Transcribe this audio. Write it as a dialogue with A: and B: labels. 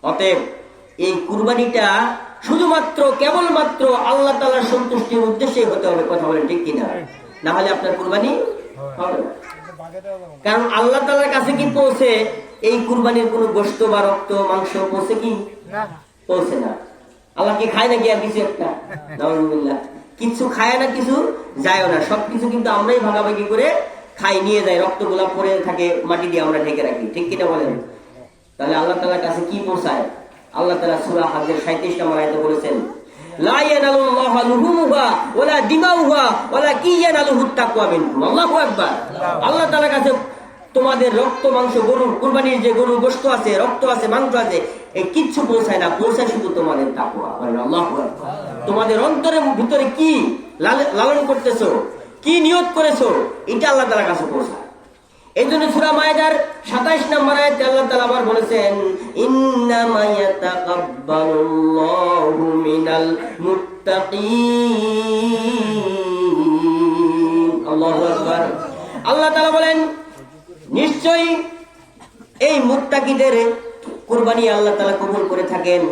A: অতএব এই কুরবানিটা শুধুমাত্র কেবলমাত্র আল্লাহ তাআলার সন্তুষ্টির উদ্দেশ্যে হতে হবে। কথা বলেন ঠিক কিনা? না হলে আপনার কুরবানি হবে না। কারণ আল্লাহ তাআলার কাছে কি পৌঁছে এই কুরবানির কোনো গোশত বা রক্ত মাংস পৌঁছে কি? পৌঁছে না। আল্লাহ কি খায় নাকি আর কিছু একটা? নাউজুবিল্লাহ। কিছু খায় না, কিছু যায় না, সবকিছু কিন্তু আমরাই ভাগাভাগি করে খাই, নিয়ে যাই। রক্তগুলা পড়ে থাকে, মাটি দিয়ে আমরা ঢেকে রাখি, ঠিক কিনা বলেন? তাহলে আল্লাহ তাআলার কাছে কি পৌঁছায়? আল্লাহ তাআলা সূরা হজের 37 নম্বর আয়াতে বলেছেন, লা ইয়ানালুল্লাহু লুহুমুহা ওয়ালা দিমাউহা ওয়ালাকিন ইয়ানালুহুত তাকওয়া মিনকুম। আল্লাহু আকবার। আল্লাহ তাআলার কাছে তোমাদের রক্ত মাংস, গরুর কুরবানির যে গরুর গোশত আছে, রক্ত আছে, মাংস আছে, এই কিচ্ছু পৌঁছায় না, পৌঁছায় শুধু তোমাদের তাকওয়া। আল্লাহু আকবার। তোমাদের অন্তরের ভিতরে কি লালন করতেছো, কি নিয়ত করেছো, এটা আল্লাহ তাআলার কাছে পৌঁছায়। এই জন্য সূরা মায়েদার 27 নম্বর আয়াতে আল্লাহ তাআলা আবার বলেছেন, ইন্নামা ইয়াতাকাব্বালুল্লাহু মিনাল মুত্তাকিন। আল্লাহু আকবার। আল্লাহ তাআলা বলেন, নিশ্চয়ই এই মুত্তাকিদের কুরবানি আল্লাহ তাআলা কবুল করে থাকেন।